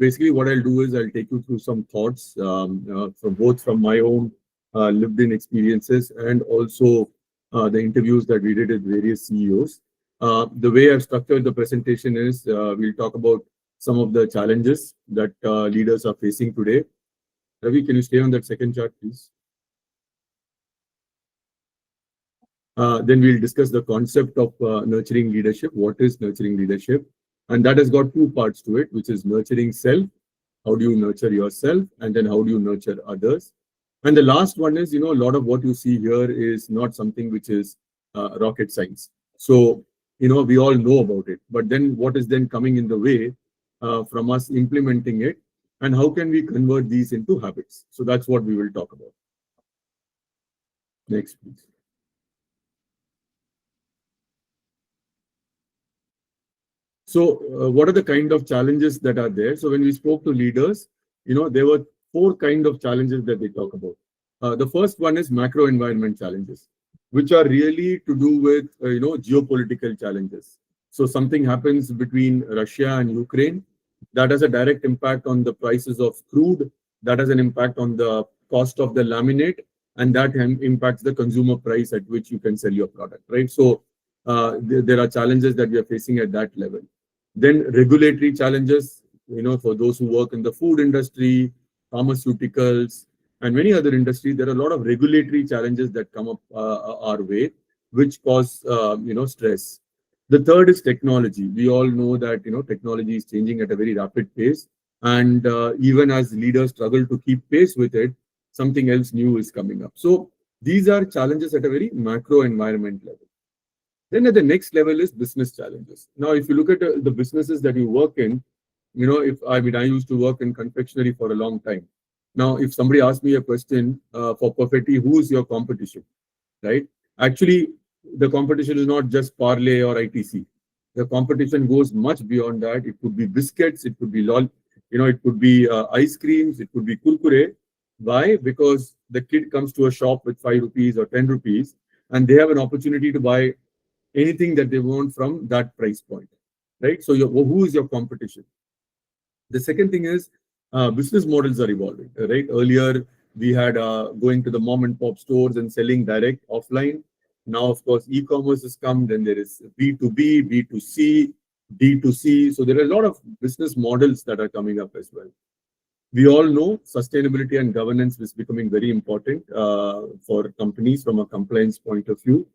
basically what I'll do is I'll take you through some thoughts from both from my own lived-in experiences and also the interviews that we did with various CEOs. The way I've structured the presentation is we'll talk about some of the challenges that leaders are facing today. Ravi, can you stay on that second chart, please? Then we'll discuss the concept of nurturing leadership. What is nurturing leadership? And that has got two parts to it, which is nurturing self. How do you nurture yourself? And then how do you nurture others? And the last one is, a lot of what you see here is not something which is rocket science. So, we all know about it. But then what is then coming in the way from us implementing it? And how can we convert these into habits? So that's what we will talk about. Next, please. So what are the kind of challenges that are there? So when we spoke to leaders, there were four kind of challenges that they talk about. The first one is macro environment challenges, which are really to do with, geopolitical challenges. So something happens between Russia and Ukraine that has a direct impact on the prices of crude, that has an impact on the cost of the laminate, and that impacts the consumer price at which you can sell your product, right? So there are challenges that we are facing at that level. Then regulatory challenges, for those who work in the food industry, pharmaceuticals, and many other industries, there are a lot of regulatory challenges that come up our way, which cause, stress. The third is technology. We all know that, technology is changing at a very rapid pace. And even as leaders struggle to keep pace with it, something else new is coming up. So these are challenges at a very macro environment level. Then at the next level is business challenges. Now, if you look at the businesses that you work in, I used to work in confectionery for a long time. Now, if somebody asks me a question for perfectly, who is your competition, right? Actually, the competition is not just Parle or ITC. The competition goes much beyond that. It could be biscuits, it could be it could be ice creams, it could be kurkure. Why? Because the kid comes to a shop with 5 rupees or 10 rupees, and they have an opportunity to buy anything that they want from that price point, right? So who is your competition? The second thing is business models are evolving, right? Earlier, we had going to the mom and pop stores and selling direct offline. Now, of course, e-commerce has come. Then there is B2B, B2C, D2C. So there are a lot of business models that are coming up as well. We all know sustainability and governance is becoming very important for companies from a compliance point of view.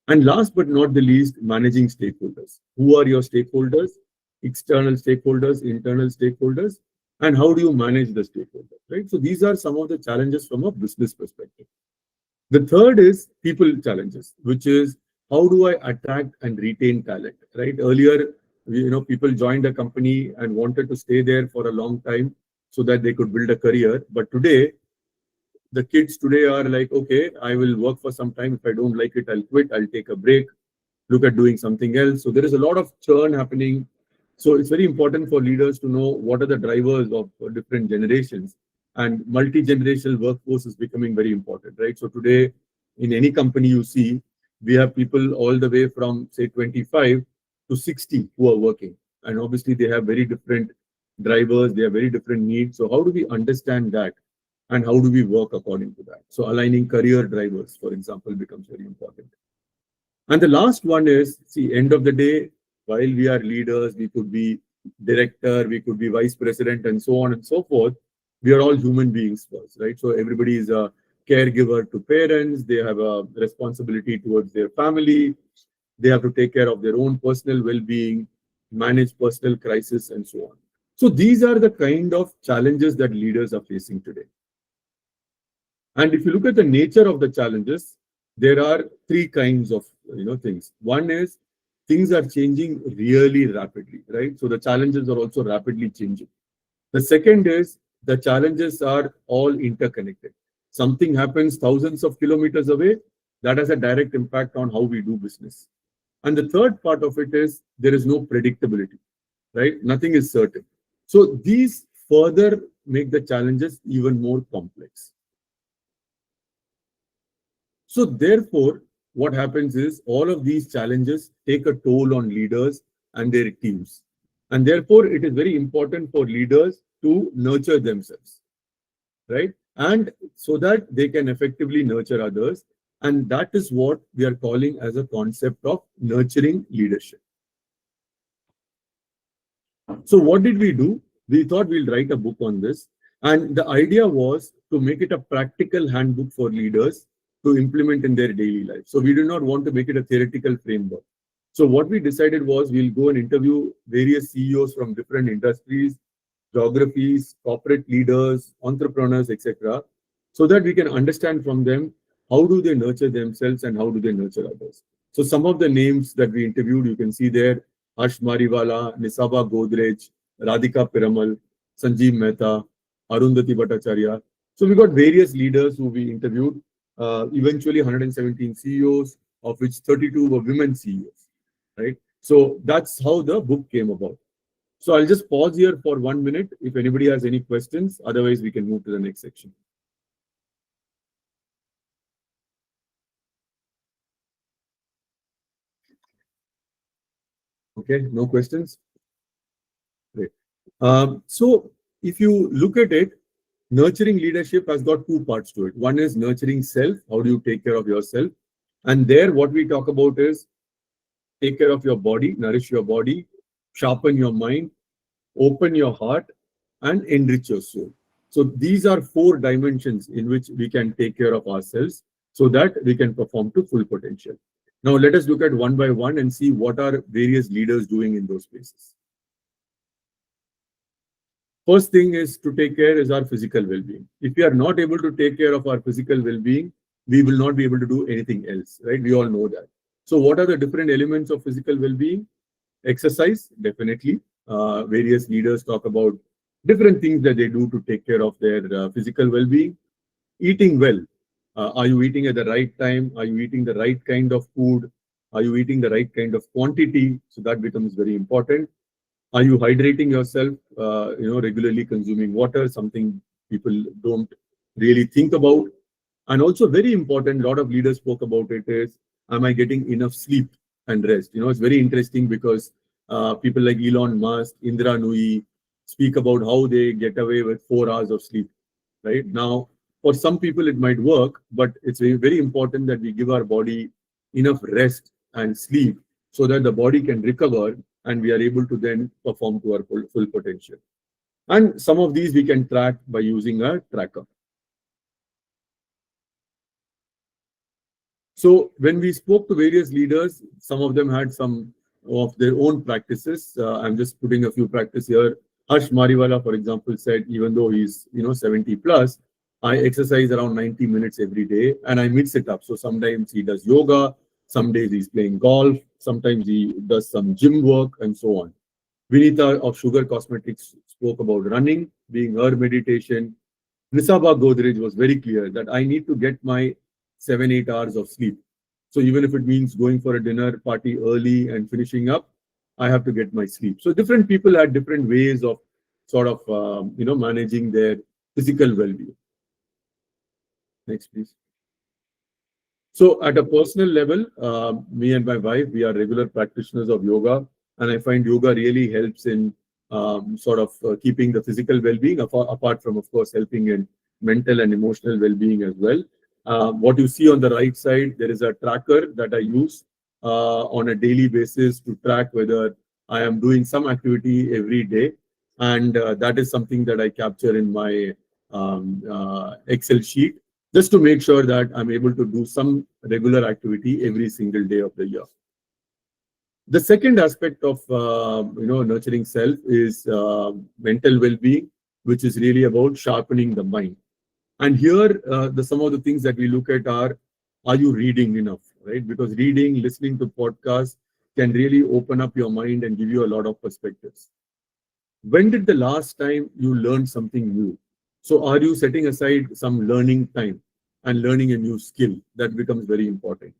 And last but not the least, managing stakeholders. Who are your stakeholders? External stakeholders, internal stakeholders, and how do you manage the stakeholders, right? So these are some of the challenges from a business perspective. The third is people challenges, which is how do I attract and retain talent, right? Earlier, people joined a company and wanted to stay there for a long time so that they could build a career. But today, the kids today are like, okay, I will work for some time. If I don't like it, I'll quit. I'll take a break, look at doing something else. So there is a lot of churn happening. So it's very important for leaders to know what are the drivers of different generations. And multi-generational workforce is becoming very important, right? So today, in any company you see, we have people all the way from, say, 25 to 60 who are working. And obviously, they have very different drivers. They have very different needs. So how do we understand that? And how do we work according to that? So aligning career drivers, for example, becomes very important. And the last one is, see, end of the day, while we are leaders, we could be director, we could be vice president, and so on and so forth. We are all human beings first, right? So everybody is a caregiver to parents. They have a responsibility towards their family. They have to take care of their own personal well-being, manage personal crisis, and so on. So these are the kind of challenges that leaders are facing today. And if you look at the nature of the challenges, there are three kinds of things. One is things are changing really rapidly, right? So the challenges are also rapidly changing. The second is the challenges are all interconnected. Something happens thousands of kilometers away, that has a direct impact on how we do business. And the third part of it is there is no predictability, right? Nothing is certain. So these further make the challenges even more complex. So therefore, what happens is all of these challenges take a toll on leaders and their teams. And therefore, it is very important for leaders to nurture themselves, right? And so that they can effectively nurture others. And that is what we are calling as a concept of nurturing leadership. So what did we do? We thought we'll write a book on this. And the idea was to make it a practical handbook for leaders to implement in their daily life. So we do not want to make it a theoretical framework. So what we decided was we'll go and interview various CEOs from different industries, geographies, corporate leaders, entrepreneurs, etc., so that we can understand from them how do they nurture themselves and how do they nurture others. So some of the names that we interviewed, you can see there: Harsh Mariwala, Nisaba Godrej, Radhika Piramal, Sanjeev Mehta, Arundhati Bhattacharya. So we got various leaders who we interviewed, eventually 117 CEOs, of which 32 were women CEOs, right? So that's how the book came about. So I'll just pause here for 1 minute if anybody has any questions. Otherwise, we can move to the next section. Okay, no questions? Great. So if you look at it, nurturing leadership has got two parts to it. One is nurturing self. How do you take care of yourself? And there, what we talk about is take care of your body, nourish your body, sharpen your mind, open your heart, and enrich your soul. So these are four dimensions in which we can take care of ourselves so that we can perform to full potential. Now let us look at one by one and see what are various leaders doing in those spaces. First thing is to take care is our physical well-being. If we are not able to take care of our physical well-being, we will not be able to do anything else, right? We all know that. So what are the different elements of physical well-being? Exercise, definitely. Various leaders talk about different things that they do to take care of their physical well-being. Eating well. Are you eating at the right time? Are you eating the right kind of food? Are you eating the right kind of quantity? So that becomes very important. Are you hydrating yourself? Regularly consuming water, something people don't really think about. And also very important, a lot of leaders spoke about it, is am I getting enough sleep and rest? It's very interesting because people like Elon Musk, Indra Nui speak about how they get away with 4 hours of sleep, right? Now, for some people it might work, but it's very, very important that we give our body enough rest and sleep so that the body can recover and we are able to then perform to our full potential. And some of these we can track by using a tracker. So when we spoke to various leaders, some of them had some of their own practices. I'm just putting a few practices here. Harsh Mariwala, for example, said even though he's 70 plus, I exercise around 90 minutes every day and I mix it up. So sometimes he does yoga, some days he's playing golf, sometimes he does some gym work and so on. Vinita of Sugar Cosmetics spoke about running being her meditation. Nisaba Godrej was very clear that I need to get my 7-8 hours of sleep. So even if it means going for a dinner party early and finishing up, I have to get my sleep. So different people had different ways of sort of managing their physical well-being. Next, please. So at a personal level, me and my wife, we are regular practitioners of yoga, and I find yoga really helps in keeping the physical well-being, apart from, of course, helping in mental and emotional well-being as well. What you see on the right side, there is a tracker that I use on a daily basis to track whether I am doing some activity every day. And that is something that I capture in my Excel sheet, just to make sure that I'm able to do some regular activity every single day of the year. The second aspect of nurturing self is mental well-being, which is really about sharpening the mind. And here, some of the things that we look at are you reading enough, right? Because reading, listening to podcasts can really open up your mind and give you a lot of perspectives. When did the last time you learned something new? So are you setting aside some learning time and learning a new skill? That becomes very important.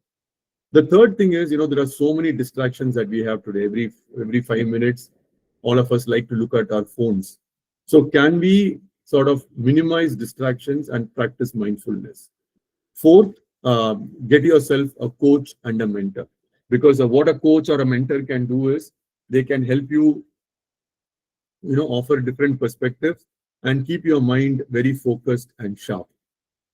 The third thing is, there are so many distractions that we have today. Every 5 minutes, all of us like to look at our phones. So can we sort of minimize distractions and practice mindfulness? Fourth, get yourself a coach and a mentor. Because what a coach or a mentor can do is they can help you offer different perspectives and keep your mind very focused and sharp,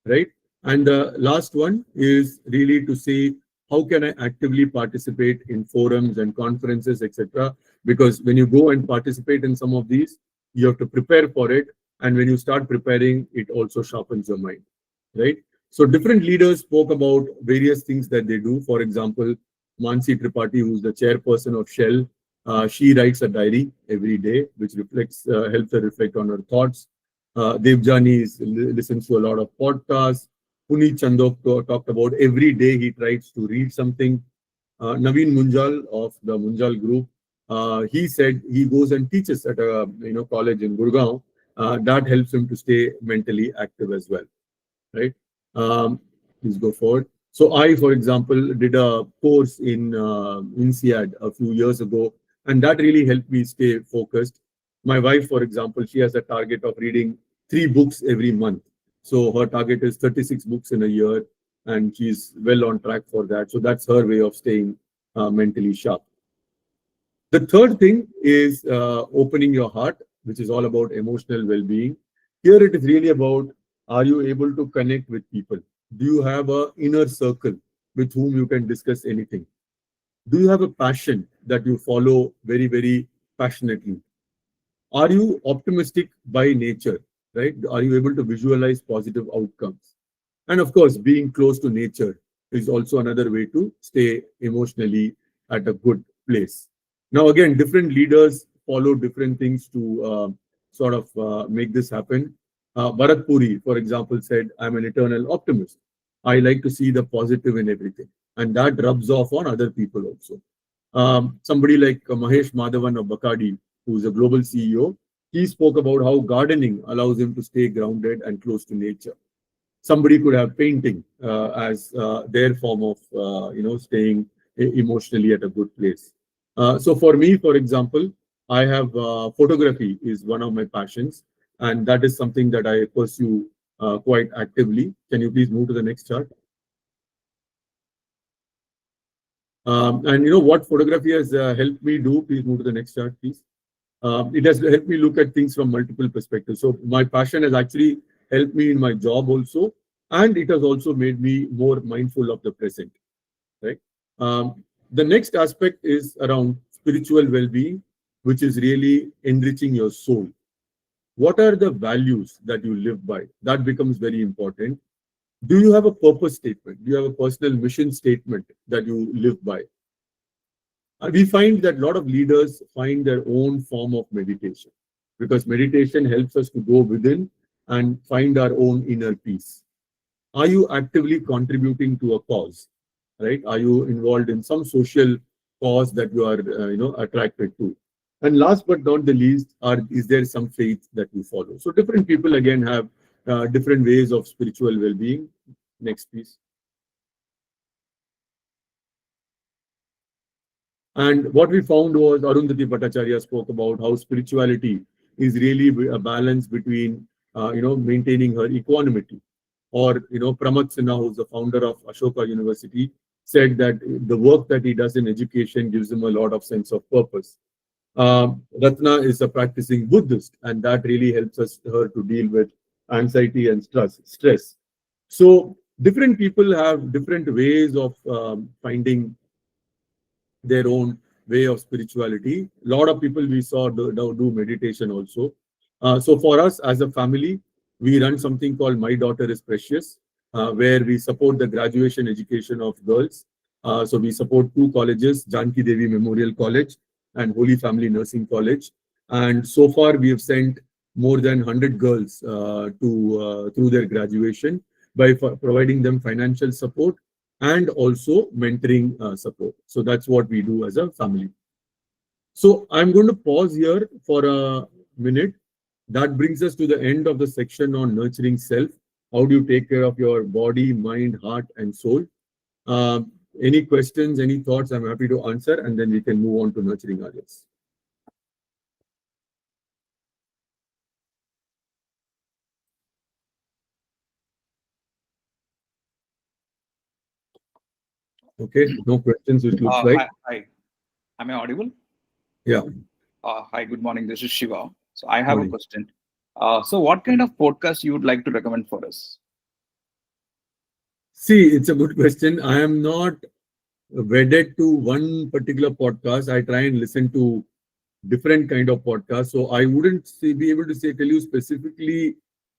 right? And the last one is really to say, how can I actively participate in forums and conferences, etc.? Because when you go and participate in some of these, you have to prepare for it. And when you start preparing, it also sharpens your mind, right? So different leaders spoke about various things that they do. For example, Mansi Tripathi, who's the chairperson of Shell, she writes a diary every day, which helps her reflect on her thoughts. Devjani listens to a lot of podcasts. Puneet Chandok talked about every day he tries to read something. Naveen Munjal of the Munjal Group, he said he goes and teaches at a college in Gurgaon. That helps him to stay mentally active as well, right? Um, Please go forward. So I, for example, did a course in INSEAD a few years ago, and that really helped me stay focused. My wife, for example, she has a target of reading 3 books every month. So her target is 36 books in a year, and she's well on track for that. So that's her way of staying mentally sharp. The third thing is opening your heart, which is all about emotional well-being. Here it is really about, are you able to connect with people? Do you have a inner circle with whom you can discuss anything? Do you have a passion that you follow very, very passionately? Are you optimistic by nature, right? Are you able to visualize positive outcomes? And of course, being close to nature is also another way to stay emotionally at a good place. Now, again, different leaders follow different things to sort of make this happen. Bharat Puri, for example, said, I'm an eternal optimist. I like to see the positive in everything. And that rubs off on other people also. Somebody like Mahesh Madhavan of Bacardi, who's a global CEO, he spoke about how gardening allows him to stay grounded and close to nature. Somebody could have painting as their form of staying emotionally at a good place. So for me, for example, I have photography is one of my passions, and that is something that I pursue quite actively. Can you please move to the next chart? And what photography has helped me do? Please move to the next chart, please. It has helped me look at things from multiple perspectives. So my passion has actually helped me in my job also, and it has also made me more mindful of the present, right? The next aspect is around spiritual well-being, which is really enriching your soul. What are the values that you live by? That becomes very important. Do you have a purpose statement? Do you have a personal mission statement that you live by? We find that a lot of leaders find their own form of meditation, because meditation helps us to go within and find our own inner peace. Are you actively contributing to a cause, right? Are you involved in some social cause that you are attracted to? And last but not the least, is there some faith that you follow? So different people again have different ways of spiritual well-being. Next, please. And what we found was Arundhati Bhattacharya spoke about how spirituality is really a balance between, maintaining her equanimity. Or, Pramod Sinha, who's the founder of Ashoka University, said that the work that he does in education gives him a lot of sense of purpose. Ratna is a practicing Buddhist, and that really helps her to deal with anxiety and stress. So different people have different ways of finding their own way of spirituality. A lot of people we saw do meditation also. So for us as a family, we run something called My Daughter is Precious, where we support the graduation education of girls. So we support 2 colleges, Janki Devi Memorial College and Holy Family Nursing College. And so far we have sent more than 100 girls through their graduation by providing them financial support and also mentoring support. So that's what we do as a family. So I'm going to pause here for a minute. That brings us to the end of the section on nurturing self. How do you take care of your body, mind, heart, and soul? Uh, any questions, any thoughts? I'm happy to answer, and then we can move on to nurturing others. Okay, no questions, it looks like. Hi. Am I audible? Yeah. Hi, good morning. This is Shiva. So I have a Morning. question. So what kind of podcast you would like to recommend for us? See, it's a good question. I am not wedded to one particular podcast. I try and listen to different kind of podcasts. So I wouldn't be able to tell you specifically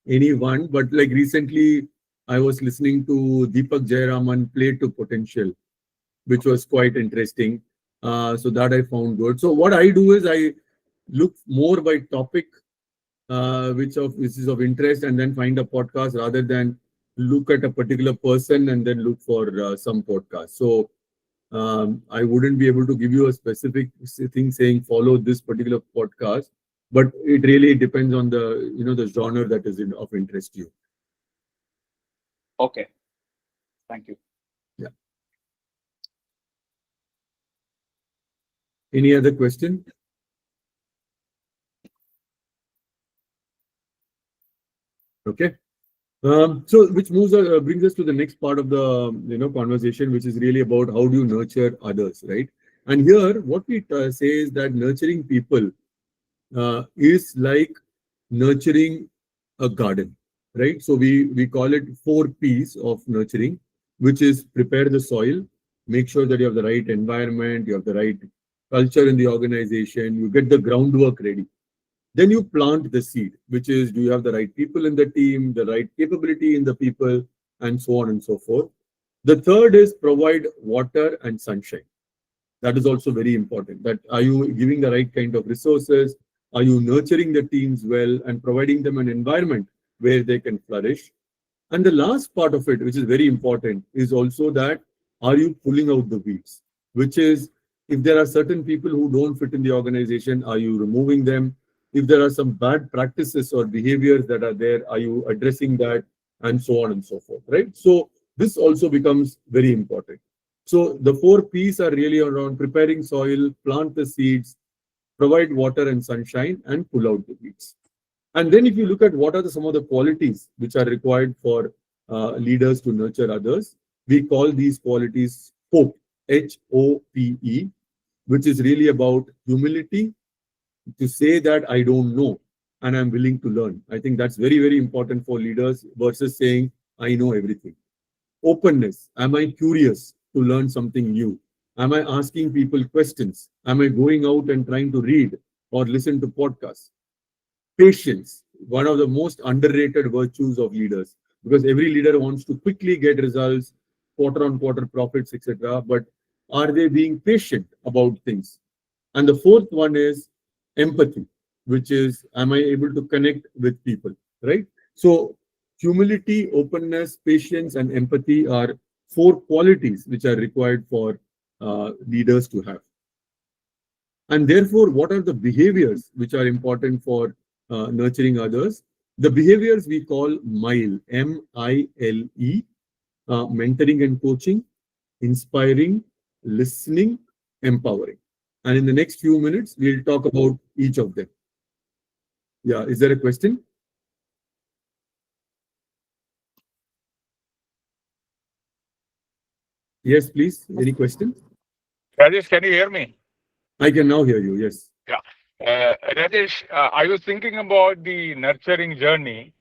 any one, but like recently I was listening to Deepak Jayaraman Play to Potential, which was quite interesting. So that I found good. So what I do is I look more by topic, which is of interest, and then find a podcast rather than look at a particular person and then look for some podcast. So I wouldn't be able to give you a specific thing saying follow this particular podcast, but it really depends on the genre that is of interest to you. Okay, thank you. Yeah. Any other question? Okay. So which brings us to the next part of the conversation, which is really about how do you nurture others, right? And here, what we say is that nurturing people is like nurturing a garden, right? So we call it 4 P's of nurturing, which is prepare the soil, make sure that you have the right environment, you have the right culture in the organization, you get the groundwork ready. Then you plant the seed, which is do you have the right people in the team, the right capability in the people, and so on and so forth. The third is provide water and sunshine. That is also very important. That are you giving the right kind of resources? Are you nurturing the teams well and providing them an environment where they can flourish? And the last part of it, which is very important, is also that are you pulling out the weeds? Which is if there are certain people who don't fit in the organization, are you removing them? If there are some bad practices or behaviors that are there, are you addressing that? And so on and so forth, right? So this also becomes very important. So the 4 P's are really around preparing soil, plant the seeds, provide water and sunshine, and pull out the weeds. And then if you look at what are some of the qualities which are required for leaders to nurture others, we call these qualities HOPE, HOPE, which is really about humility, to say that I don't know and I'm willing to learn. I think that's very, very important for leaders versus saying I know everything. Openness. Am I curious to learn something new? Am I asking people questions? Am I going out and trying to read or listen to podcasts? Patience, one of the most underrated virtues of leaders, because every leader wants to quickly get results, quarter on quarter profits, etc. But are they being patient about things? And the fourth one is empathy, which is am I able to connect with people, right? So humility, openness, patience, and empathy are 4 qualities which are required for leaders to have. And therefore, what are the behaviors which are important for nurturing others? The behaviors we call MILE, MILE, mentoring and coaching, inspiring, listening, empowering. And in the next few minutes, we'll talk about each of them. Yeah, is there a question? Yes, please. Any question? Rajesh, can you hear me? I can now hear you. Yes. Yeah. Rajesh, I was thinking about the nurturing journey.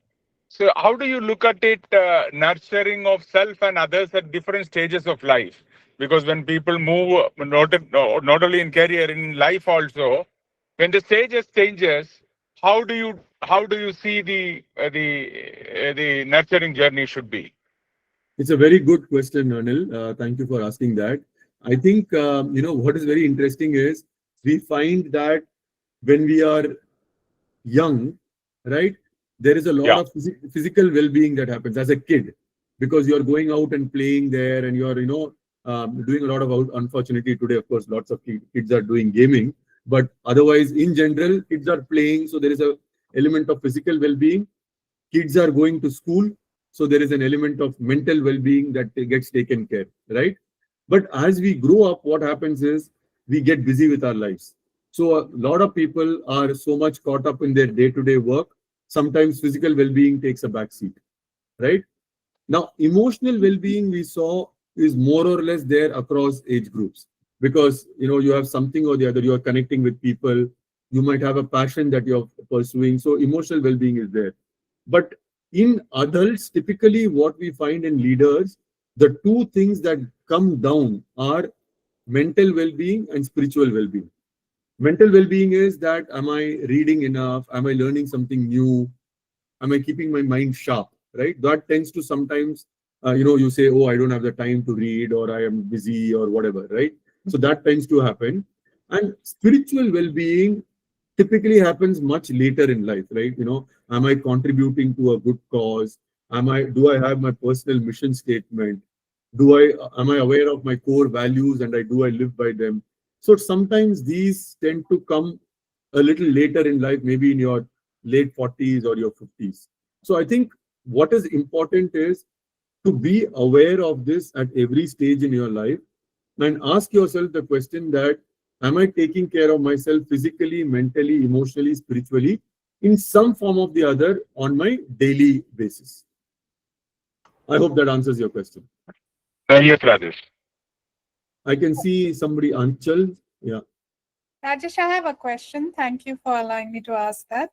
So, how do you look at it, nurturing of self and others at different stages of life? Because when people move, not only in career, in life also, when the stages changes, how do you see the nurturing journey should be? It's a very good question, Anil. Thank you for asking that. I think, what is very interesting is we find that when we are young, right, there is a lot Yeah. of physical well-being that happens as a kid because you're going out and playing there and you're, doing a lot of unfortunately today, of course, lots of kids are doing gaming, but otherwise, in general, kids are playing. So there is a element of physical well-being. Kids are going to school. So there is an element of mental well-being that gets taken care, right? But as we grow up, what happens is we get busy with our lives. So a lot of people are so much caught up in their day-to-day work. Sometimes physical well-being takes a back seat, right? Now, emotional well-being we saw is more or less there across age groups because you have something or the other. You are connecting with people. You might have a passion that you're pursuing. So emotional well-being is there. But in adults, typically what we find in leaders, the two things that come down are mental well-being and spiritual well-being. Mental well-being is that, am I reading enough? Am I learning something new? Am I keeping my mind sharp? Right? That tends to sometimes, you say, oh, I don't have the time to read, or I am busy, or whatever, right? So that tends to happen. And spiritual well-being typically happens much later in life, right? Am I contributing to a good cause? Do I have my personal mission statement? Am I aware of my core values, and do I live by them? So sometimes these tend to come a little later in life, maybe in your late 40s or your 50s. So I think what is important is to be aware of this at every stage in your life, and ask yourself the question that, am I taking care of myself physically, mentally, emotionally, spiritually, in some form of the other on my daily basis? I hope that answers your question. Yes, Rajesh. I can see somebody, Anchal. Yeah. Rajesh, I have a question. Thank you for allowing me to ask that.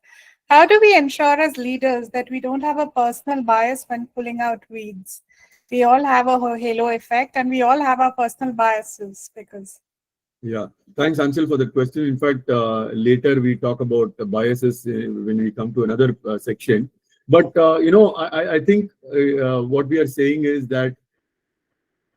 How do we ensure as leaders that we don't have a personal bias when pulling out weeds? We all have a halo effect, and we all have our personal biases because. Yeah. Thanks, Anchal, for that question. In fact, later we talk about the biases when we come to another section. But, I think what we are saying is that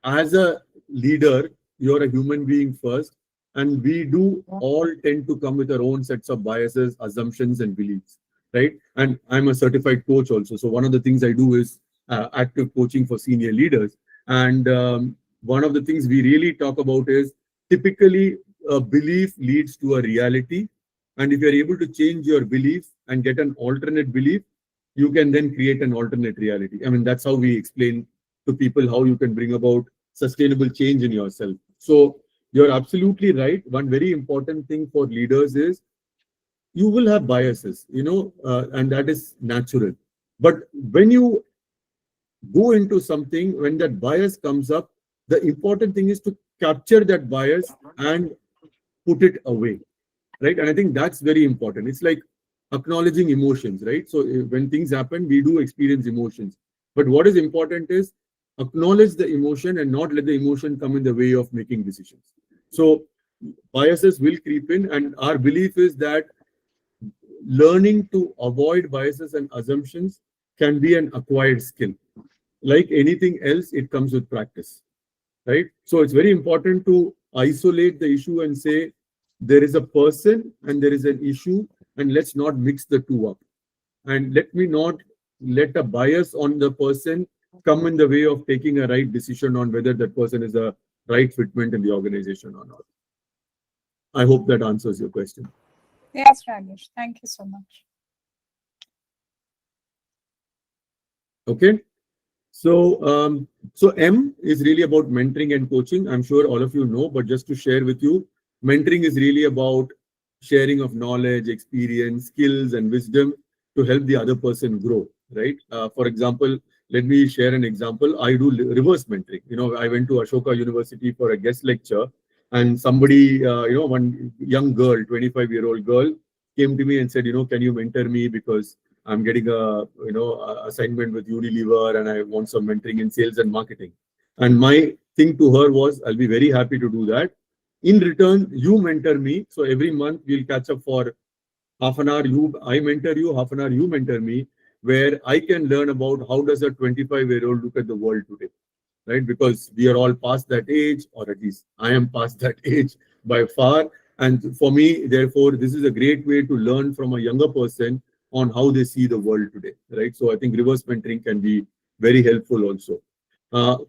as a leader, you're a human being first, and we do all tend to come with our own sets of biases, assumptions, and beliefs, right? And I'm a certified coach also. So one of the things I do is active coaching for senior leaders. And one of the things we really talk about is, typically a belief leads to a reality. And if you're able to change your belief and get an alternate belief, you can then create an alternate reality. I mean, that's how we explain to people how you can bring about sustainable change in yourself. So you're absolutely right. One very important thing for leaders is, you will have biases, and that is natural. But when you go into something, when that bias comes up, the important thing is to capture that bias and put it away, right? And I think that's very important. It's like acknowledging emotions, right? So when things happen, we do experience emotions. But what is important is acknowledge the emotion and not let the emotion come in the way of making decisions. So biases will creep in, and our belief is that learning to avoid biases and assumptions can be an acquired skill. Like anything else, it comes with practice, right? So it's very important to isolate the issue and say, there is a person and there is an issue, and let's not mix the two up. And let me not let a bias on the person come in the way of taking a right decision on whether that person is a right fitment in the organization or not. I hope that answers your question. Yes, Rajesh. Thank you so much. Okay. So M is really about mentoring and coaching. I'm sure all of you know, but just to share with you, mentoring is really about sharing of knowledge, experience, skills, and wisdom to help the other person grow, right? For example, let me share an example. I do reverse mentoring. I went to Ashoka University for a guest lecture, and somebody, one young girl, 25-year-old girl, came to me and said, can you mentor me, because I'm getting a assignment with Unilever, and I want some mentoring in sales and marketing. And my thing to her was, I'll be very happy to do that. In return, you mentor me. So every month we'll catch up for half an hour. I mentor you, half an hour you mentor me, where I can learn about how does a 25-year-old look at the world today, right? Because we are all past that age, or at least I am past that age by far. And for me, therefore, this is a great way to learn from a younger person on how they see the world today, right? So I think reverse mentoring can be very helpful also.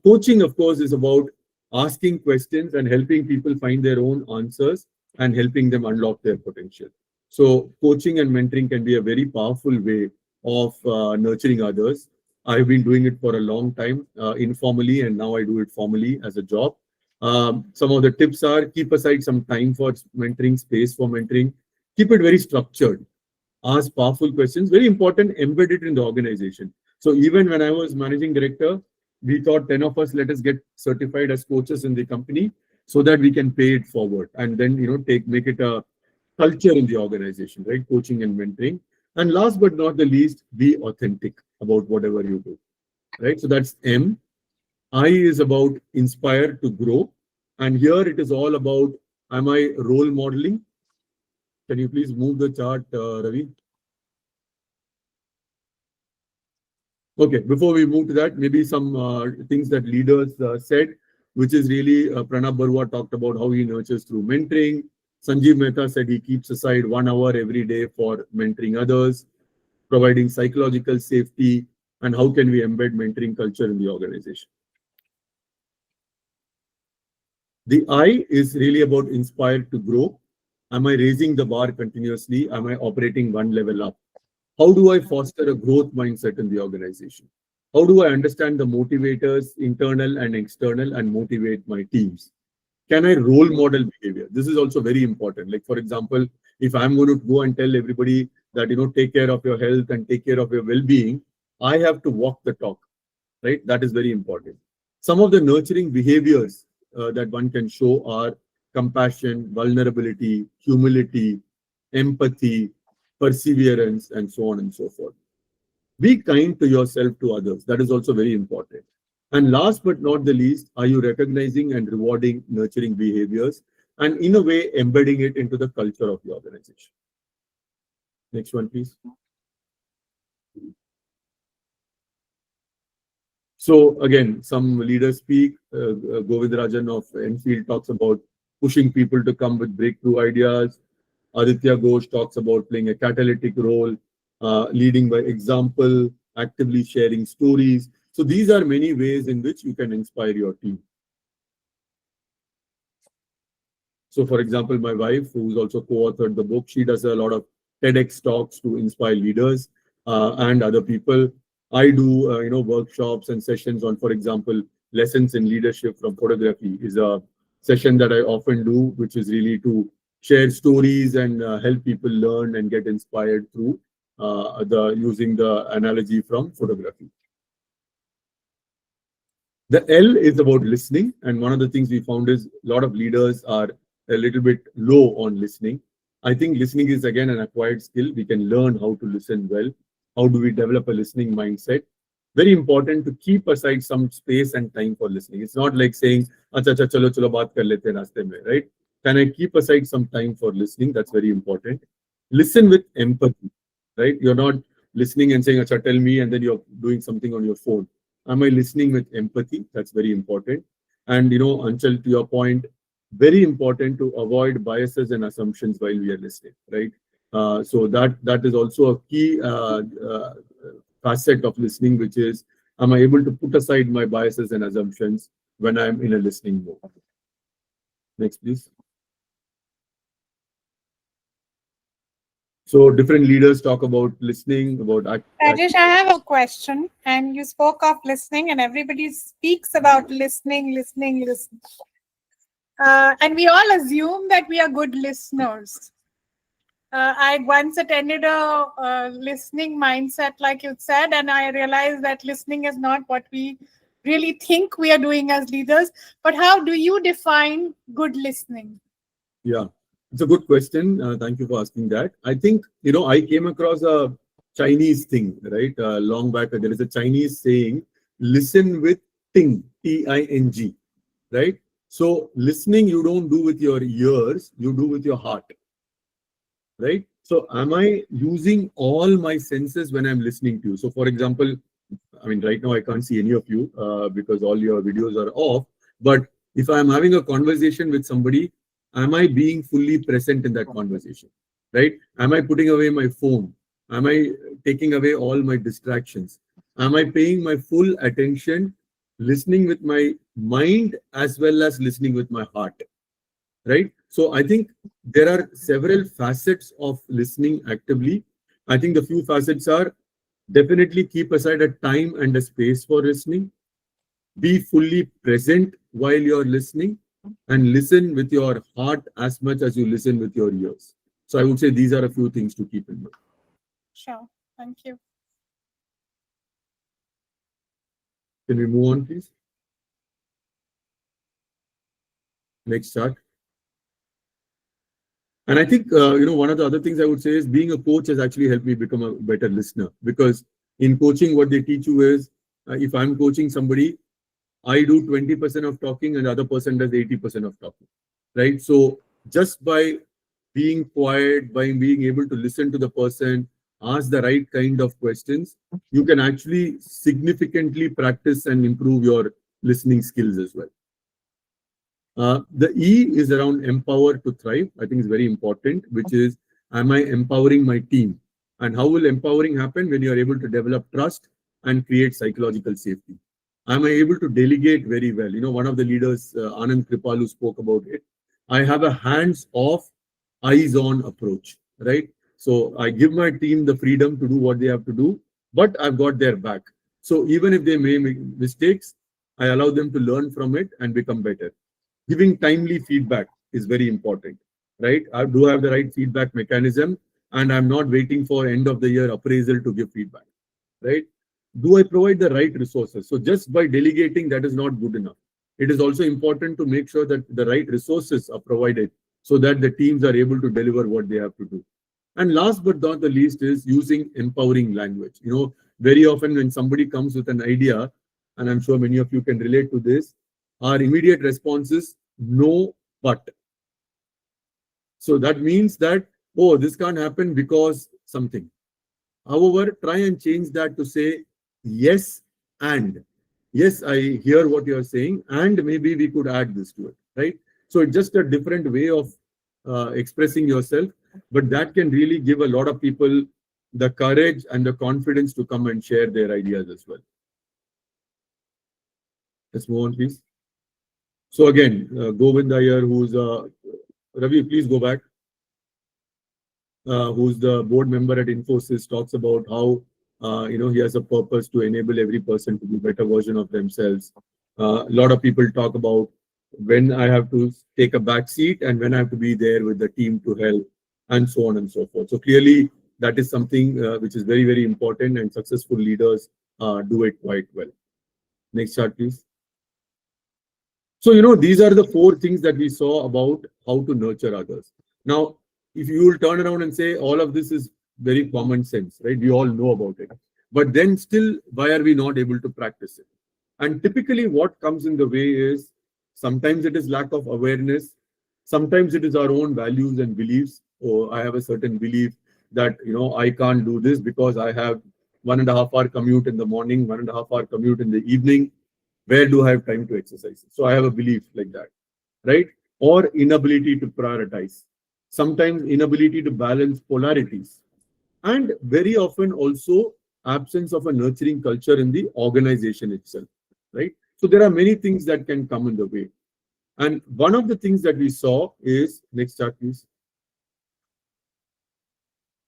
Coaching, of course, is about asking questions and helping people find their own answers and helping them unlock their potential. So coaching and mentoring can be a very powerful way of nurturing others. I've been doing it for a long time, informally, and now I do it formally as a job. Some of the tips are: keep aside some time for mentoring, space for mentoring, keep it very structured, ask powerful questions, very important, embed it in the organization. So even when I was managing director, we thought 10 of us, let us get certified as coaches in the company so that we can pay it forward, and then make it a culture in the organization, right? Coaching and mentoring. And last but not the least, be authentic about whatever you do, right? So that's M. I is about inspire to grow. And here it is all about, am I role modeling? Can you please move the chart, Ravi? Okay, before we move to that, maybe some things that leaders said, which is really Pranab Barua talked about how he nurtures through mentoring. Sanjeev Mehta said he keeps aside 1 hour every day for mentoring others, providing psychological safety, and how can we embed mentoring culture in the organization. The I is really about inspire to grow. Am I raising the bar continuously? Am I operating one level up? How do I foster a growth mindset in the organization? How do I understand the motivators, internal and external, and motivate my teams? Can I role model behavior? This is also very important. Like, for example, if I'm going to go and tell everybody that, take care of your health and take care of your well-being, I have to walk the talk, right? That is very important. Some of the nurturing behaviors that one can show are compassion, vulnerability, humility, empathy, perseverance, and so on and so forth. Be kind to yourself, to others. That is also very important. And last but not the least, are you recognizing and rewarding nurturing behaviors and in a way embedding it into the culture of the organization? Next one, please. So again, some leaders speak. Govindarajan of Enfield talks about pushing people to come with breakthrough ideas. Aditya Ghosh talks about playing a catalytic role, leading by example, actively sharing stories. So these are many ways in which you can inspire your team. So for example, my wife, who's also co-authored the book, she does a lot of TEDx talks to inspire leaders and other people. I do, workshops and sessions on, for example, lessons in leadership from photography is a session that I often do, which is really to share stories and help people learn and get inspired through using the analogy from photography. The L is about listening, and one of the things we found is a lot of leaders are a little bit low on listening. I think listening is again an acquired skill. We can learn how to listen well. How do we develop a listening mindset? Very important to keep aside some space and time for listening. It's not like saying, "Acha, acha, chalo, chalo, baat kar lete raaste mein," right? Can I keep aside some time for listening? That's very important. Listen with empathy, right? You're not listening and saying, "Acha, tell me," and then you're doing something on your phone. Am I listening with empathy? That's very important. And, Anchal, to your point, very important to avoid biases and assumptions while we are listening, right? So that is also a key facet of listening, which is, am I able to put aside my biases and assumptions when I'm in a listening mode? Next, please. So different leaders talk about listening, about Rajesh, I have a question. And you spoke of listening, and everybody speaks about listening. And we all assume that we are good listeners. I once attended a listening mindset, like you said, and I realized that listening is not what we really think we are doing as leaders. But how do you define good listening? Yeah, it's a good question. Thank you for asking that. I think, I came across a Chinese thing, right? Long back, there is a Chinese saying, listen with ting, Ting, right? So listening, you don't do with your ears, you do with your heart, right? So am I using all my senses when I'm listening to you? So for example, I mean, right now I can't see any of you because all your videos are off. But if I'm having a conversation with somebody, am I being fully present in that conversation, right? Am I putting away my phone? Am I taking away all my distractions? Am I paying my full attention, listening with my mind as well as listening with my heart, right? So I think there are several facets of listening actively. I think the few facets are definitely keep aside a time and a space for listening. Be fully present while you're listening and listen with your heart as much as you listen with your ears. So I would say these are a few things to keep in mind. Sure. Thank you. Can we move on, please? Next chart. And I think, one of the other things I would say is being a coach has actually helped me become a better listener, because in coaching, what they teach you is if I'm coaching somebody, I do 20% of talking and the other person does 80% of talking, right? So just by being quiet, by being able to listen to the person, ask the right kind of questions, you can actually significantly practice and improve your listening skills as well. The E is around empower to thrive. I think it's very important, which is, am I empowering my team? And how will empowering happen? When you are able to develop trust and create psychological safety. Am I able to delegate very well? One of the leaders, Anand Kripalu, spoke about it. I have a hands-off, eyes-on approach, right? So I give my team the freedom to do what they have to do, but I've got their back. So even if they may make mistakes, I allow them to learn from it and become better. Giving timely feedback is very important, right? I do have the right feedback mechanism, and I'm not waiting for end of the year appraisal to give feedback, right? Do I provide the right resources? So just by delegating, that is not good enough. It is also important to make sure that the right resources are provided so that the teams are able to deliver what they have to do. And last but not the least is using empowering language. Very often when somebody comes with an idea, and I'm sure many of you can relate to this, our immediate response is no, but. So that means that, oh, this can't happen because something. However, try and change that to say yes and. Yes, I hear what you're saying, and maybe we could add this to it, right? So it's just a different way of expressing yourself, but that can really give a lot of people the courage and the confidence to come and share their ideas as well. Let's move on, please. So again, Govind Iyer, who's Ravi, please go back. Who's the board member at Infosys, talks about how he has a purpose to enable every person to be a better version of themselves. A lot of people talk about when I have to take a back seat and when I have to be there with the team to help, and so on and so forth. So clearly, that is something which is very, very important, and successful leaders do it quite well. Next chart, please. So, these are the 4 things that we saw about how to nurture others. Now, if you will turn around and say all of this is very common sense, right? We all know about it. But then still, why are we not able to practice it? And typically what comes in the way is, sometimes it is lack of awareness. Sometimes it is our own values and beliefs. Or I have a certain belief that, I can't do this because I have 1.5 hour commute in the morning, 1.5 hour commute in the evening. Where do I have time to exercise? So I have a belief like that, right? Or inability to prioritize. Sometimes inability to balance polarities. And very often also absence of a nurturing culture in the organization itself, right? So there are many things that can come in the way. And one of the things that we saw is, next chart please.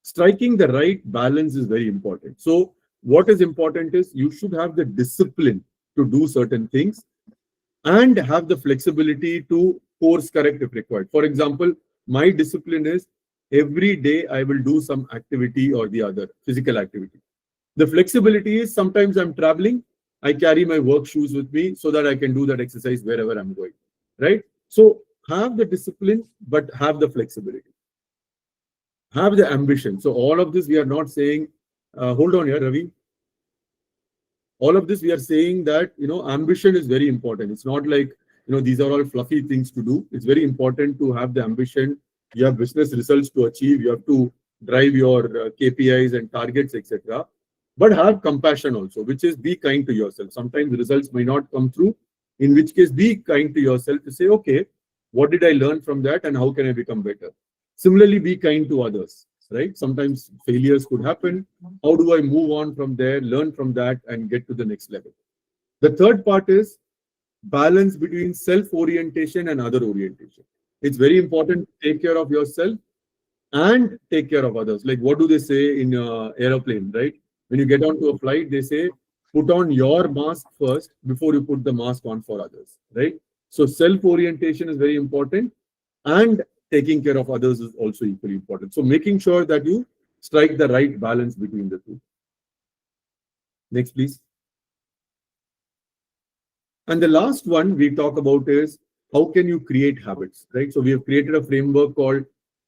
Striking the right balance is very important. So what is important is you should have the discipline to do certain things and have the flexibility to course correct if required. For example, my discipline is every day I will do some activity or the other, physical activity. The flexibility is sometimes I'm traveling, I carry my work shoes with me so that I can do that exercise wherever I'm going, right? So have the discipline, but have the flexibility. Have the ambition. So all of this we are not saying, hold on here, Ravi. All of this we are saying that, ambition is very important. It's not like, these are all fluffy things to do. It's very important to have the ambition. You have business results to achieve. You have to drive your KPIs and targets, etc. But have compassion also, which is be kind to yourself. Sometimes the results may not come through, in which case be kind to yourself to say, okay, what did I learn from that and how can I become better? Similarly, be kind to others, right? Sometimes failures could happen. How do I move on from there, learn from that, and get to the next level? The third part is balance between self-orientation and other orientation. It's very important to take care of yourself and take care of others. Like what do they say in an aeroplane, right? When you get onto a flight, they say, put on your mask first before you put the mask on for others, right? So self-orientation is very important, and taking care of others is also equally important. So making sure that you strike the right balance between the two. Next, please. And the last one we talk about is how can you create habits, right? So we have created a framework called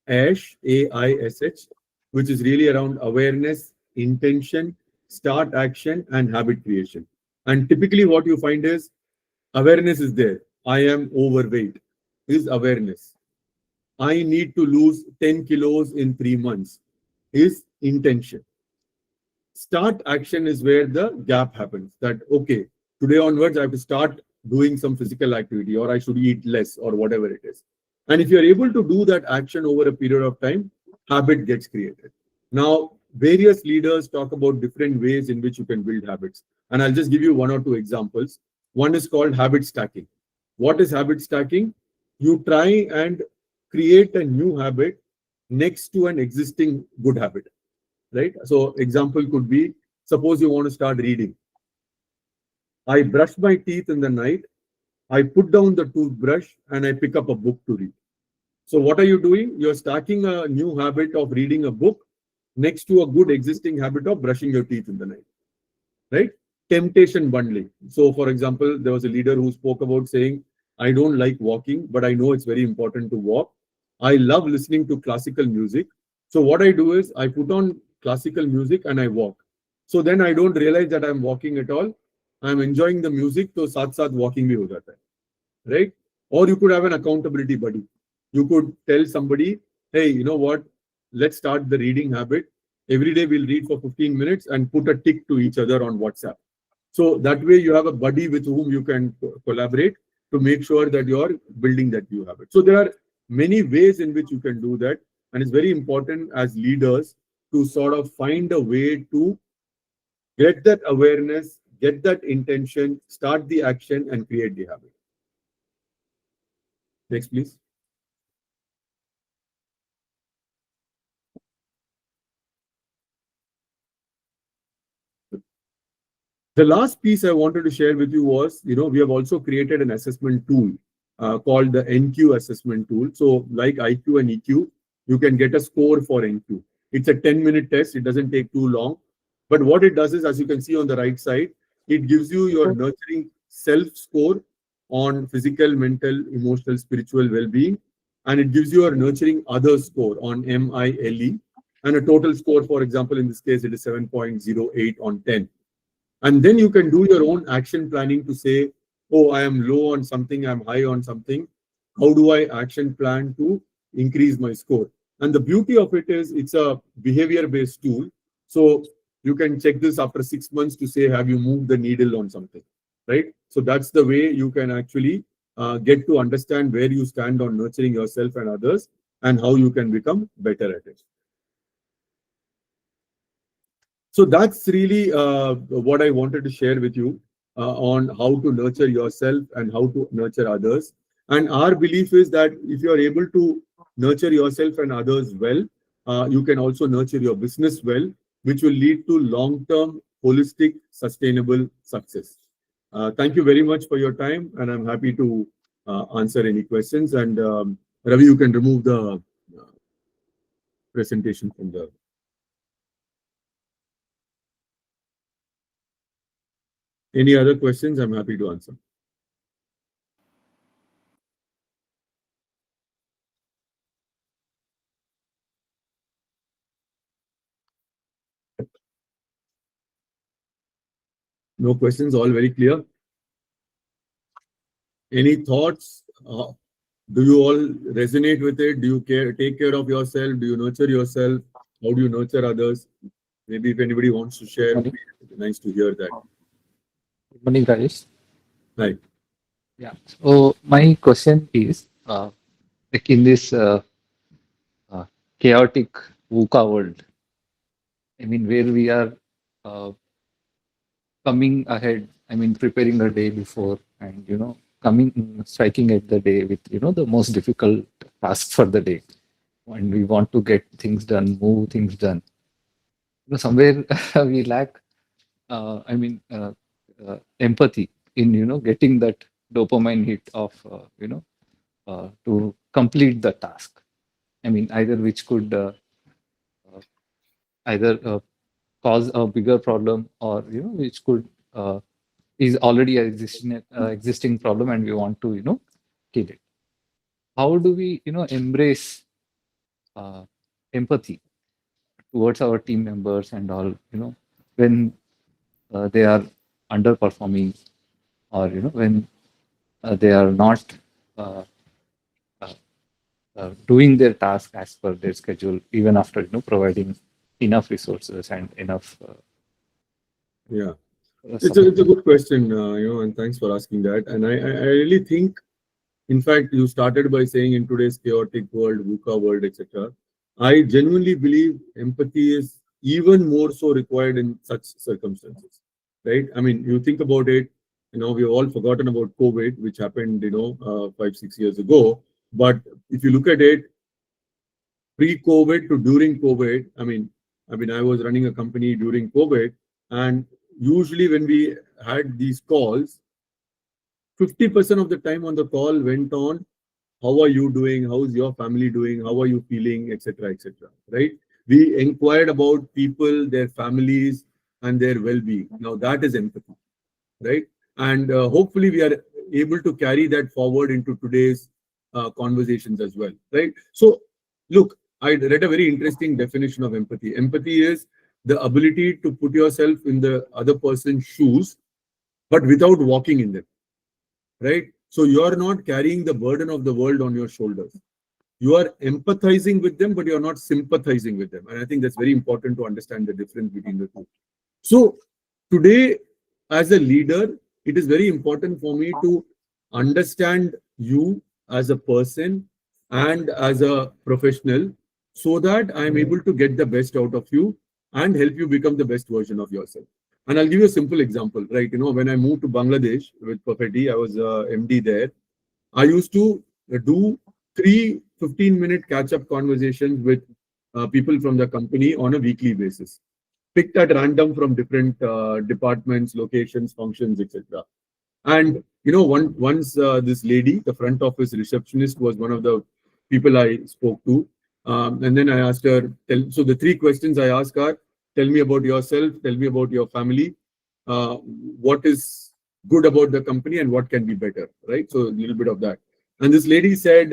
AISH, AISH, which is really around awareness, intention, start action, and habit creation. And typically, what you find is awareness is there. I am overweight, is awareness. I need to lose 10 kilos in 3 months, is intention. Start action is where the gap happens. That, okay, today onwards, I have to start doing some physical activity, or I should eat less, or whatever it is. And if you're able to do that action over a period of time, habit gets created. Now, various leaders talk about different ways in which you can build habits. And I'll just give you one or two examples. One is called habit stacking. What is habit stacking? You try and create a new habit next to an existing good habit, right? So example could be, suppose you want to start reading. I brush my teeth in the night, I put down the toothbrush, and I pick up a book to read. So what are you doing? You're starting a new habit of reading a book next to a good existing habit of brushing your teeth in the night, right? Temptation bundling. So for example, there was a leader who spoke about saying, I don't like walking, but I know it's very important to walk. I love listening to classical music. So what I do is I put on classical music and I walk. So then I don't realize that I'm walking at all. I'm enjoying the music, so साथ साथ walking भी हो जाता है, right? Or you could have an accountability buddy. You could tell somebody, hey, you know what? Let's start the reading habit. Every day we'll read for 15 minutes and put a tick to each other on WhatsApp. So that way you have a buddy with whom you can collaborate to make sure that you're building that new habit. So there are many ways in which you can do that. And it's very important as leaders to sort of find a way to get that awareness, get that intention, start the action, and create the habit. Next, please. The last piece I wanted to share with you was, we have also created an assessment tool called the NQ assessment tool. So like IQ and EQ, you can get a score for NQ. It's a 10-minute test. It doesn't take too long. But what it does is, as you can see on the right side, it gives you your nurturing self score on physical, mental, emotional, spiritual well-being. And it gives you a nurturing others score on MILE. And a total score, for example, in this case, it is 7.08 on 10. And then you can do your own action planning to say, oh, I am low on something, I'm high on something. How do I action plan to increase my score? And the beauty of it is it's a behavior-based tool. So you can check this after 6 months to say, have you moved the needle on something, right? So that's the way you can actually get to understand where you stand on nurturing yourself and others and how you can become better at it. So that's really what I wanted to share with you on how to nurture yourself and how to nurture others. And our belief is that if you are able to nurture yourself and others well, you can also nurture your business well, which will lead to long-term, holistic, sustainable success. Thank you very much for your time, and I'm happy to answer any questions. And Ravi, you can remove the presentation from the... Any other questions? I'm happy to answer. No questions, all very clear. Any thoughts? Do you all resonate with it? Do you take care of yourself? Do you nurture yourself? How do you nurture others? Maybe if anybody wants to share, it'd be nice to hear that. Good morning, Rajesh. Right. Yeah. So my question is, like in this chaotic VUCA world, I mean, where we are coming ahead, I mean, preparing a day before, and striking at the day with the most difficult task for the day, and we want to get things done, move things done. Somewhere we lack, empathy in getting that dopamine hit of to complete the task. I mean, either which could either cause a bigger problem, or which could is already existing problem, and we want to kill it. How do we embrace empathy towards our team members and all, when they are underperforming, or when they are not uh, uh, doing their task as per their schedule, even after providing enough resources and enough Yeah, it's support. a good question, and thanks for asking that. And I really think, in fact, you started by saying in today's chaotic world, VUCA world, etc. I genuinely believe empathy is even more so required in such circumstances, right? I mean, you think about it, we've all forgotten about COVID, which happened, 5, 6 years ago. But if you look at it, pre-COVID to during COVID, I was running a company during COVID, and usually when we had these calls, 50% of the time on the call went on, how are you doing? How's your family doing? How are you feeling? Etc. Etc. Right? We inquired about people, their families, and their well-being. Now that is empathy, right? And hopefully we are able to carry that forward into today's conversations as well, right? So, look, I read a very interesting definition of empathy. Empathy is the ability to put yourself in the other person's shoes, but without walking in them, right? So you are not carrying the burden of the world on your shoulders. You are empathizing with them, but you are not sympathizing with them. And I think that's very important to understand the difference between the two. So today, as a leader, it is very important for me to understand you as a person and as a professional, so that I am able to get the best out of you and help you become the best version of yourself. And I'll give you a simple example, right? When I moved to Bangladesh with Perfetti, I was MD there. I used to do 3 15-minute catch-up conversations with people from the company on a weekly basis, picked at random from different departments, locations, functions, etc. And once this lady, the front office receptionist, was one of the people I spoke to. And then I asked her, so the 3 questions I asked her: tell me about yourself, tell me about your family, what is good about the company, and what can be better, right? So a little bit of that. And this lady said,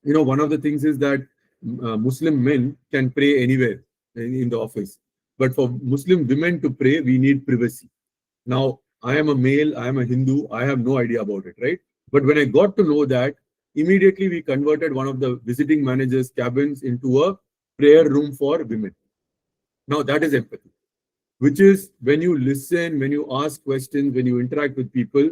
one of the things is that Muslim men can pray anywhere in the office. But for Muslim women to pray, we need privacy. Now, I am a male, I am a Hindu, I have no idea about it, right? But when I got to know that, immediately we converted one of the visiting managers' cabins into a prayer room for women. Now, that is empathy, which is when you listen, when you ask questions, when you interact with people,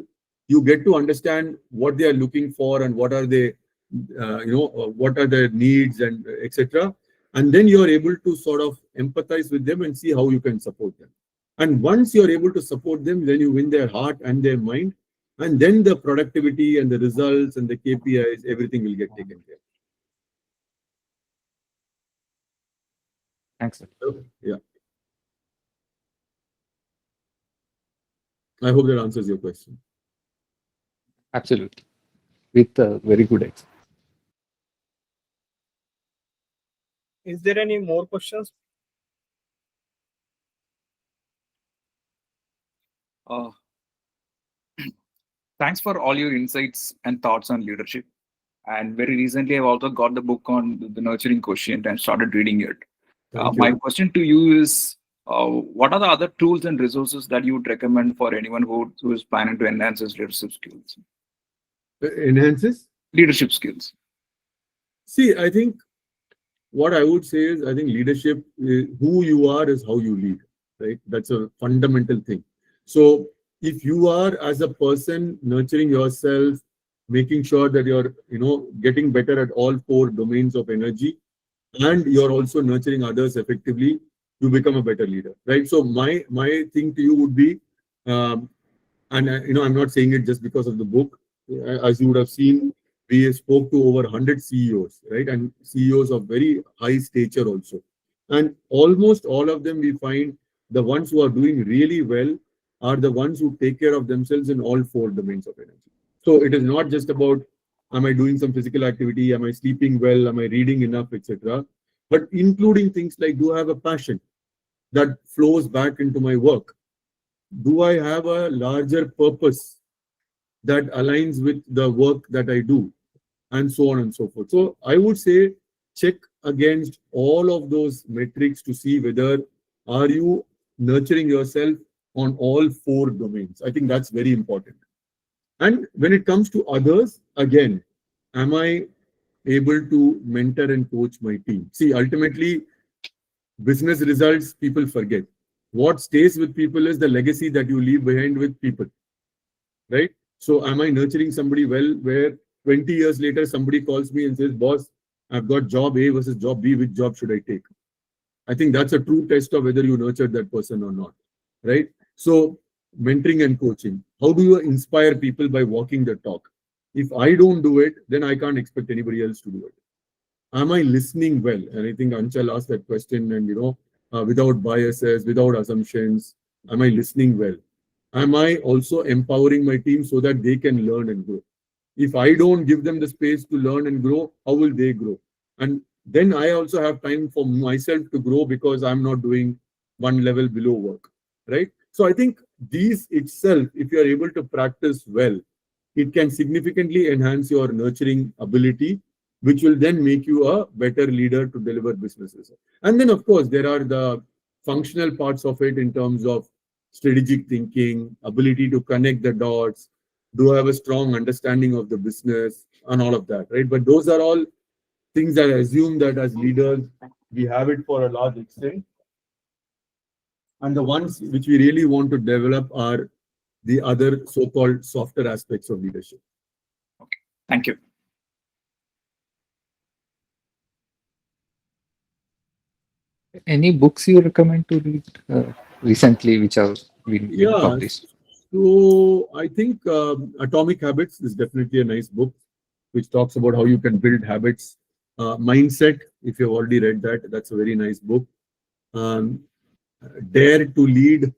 you get to understand what they are looking for and what are they, what are their needs, and etc. And then you are able to sort of empathize with them and see how you can support them. And once you're able to support them, then you win their heart and their mind. And then the productivity and the results and the KPIs, everything will get taken care Thanks, sir. of. Yeah. I hope that answers your question. Absolutely. With a very good example. Is there any more questions? Thanks for all your insights and thoughts on leadership. And very recently, I've also got the book on the nurturing quotient and started reading it. Thank My you. question to you is, what are the other tools and resources that you would recommend for anyone who is planning to enhance his leadership skills? Enhances? Leadership skills. See, I think what I would say is, I think leadership, who you are is how you lead, right? That's a fundamental thing. So if you are, as a person, nurturing yourself, making sure that you're, getting better at all 4 domains of energy, and you're also nurturing others effectively, you become a better leader, right? So my thing to you would be, and I'm not saying it just because of the book. As you would have seen, we spoke to over 100 CEOs, right? And CEOs of very high stature also. And almost all of them, we find the ones who are doing really well are the ones who take care of themselves in all 4 domains of energy. So it is not just about, am I doing some physical activity? Am I sleeping well? Am I reading enough, etc.? But including things like, do I have a passion that flows back into my work? Do I have a larger purpose that aligns with the work that I do? And so on and so forth. So I would say check against all of those metrics to see whether are you nurturing yourself on all 4 domains. I think that's very important. And when it comes to others, again, am I able to mentor and coach my team? See, ultimately, business results people forget. What stays with people is the legacy that you leave behind with people, right? So am I nurturing somebody well, where 20 years later somebody calls me and says, boss, I've got job A versus job B, which job should I take? I think that's a true test of whether you nurtured that person or not, right? So mentoring and coaching, how do you inspire people? By walking the talk. If I don't do it, then I can't expect anybody else to do it. Am I listening well? And I think Anchal asked that question, and without biases, without assumptions, am I listening well? Am I also empowering my team so that they can learn and grow? If I don't give them the space to learn and grow, how will they grow? And then I also have time for myself to grow because I'm not doing one level below work, right? So I think these itself, if you are able to practice well, it can significantly enhance your nurturing ability, which will then make you a better leader to deliver businesses. And then, of course, there are the functional parts of it in terms of strategic thinking, ability to connect the dots, do I have a strong understanding of the business, and all of that, right? But those are all things that I assume that as leaders, we have it for a large extent. And the ones which we really want to develop are the other so-called softer aspects of leadership. Okay, thank you. Any books you recommend to read recently which have been published? So I think Atomic Habits is definitely a nice book, which talks about how you can build habits. Mindset, if you've already read that, that's a very nice book. Dare to Lead,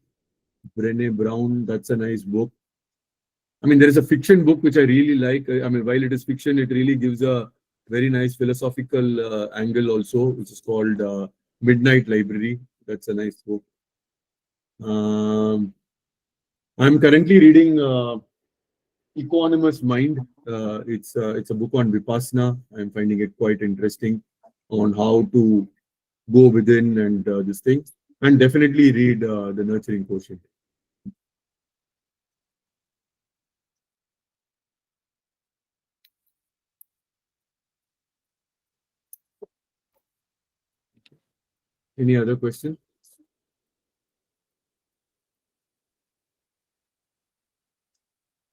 Brené Brown, that's a nice book. I mean, there is a fiction book which I really like. I mean, while it is fiction, it really gives a very nice philosophical angle also, which is called Midnight Library. That's a nice book. I'm currently reading Equanimous Mind. It's a book on Vipassana. I'm finding it quite interesting on how to go within and this thing. And definitely read The Nurturing Quotient. Any other question?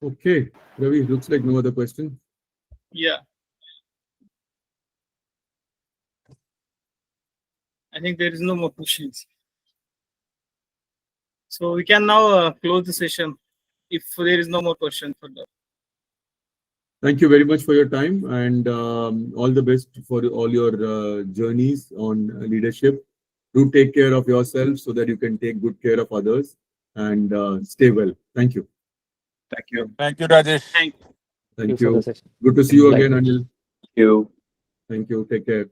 Okay, Ravi, looks like no other question. Yeah. I think there is no more questions. So we can now close the session if there is no more question for that. Thank you very much for your time, and all the best for all your journeys on leadership. Do take care of yourself so that you can take good care of others, and stay well. Thank you. Thank you. Thank you, Rajesh. Thank you. Thank for the you. session. Good to see you again, Likewise. Anil. Thank you. Thank you. Take care.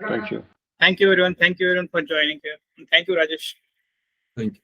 Thank you. Thank you, everyone. Thank you, everyone, for joining here. And thank you, Rajesh. Thank you.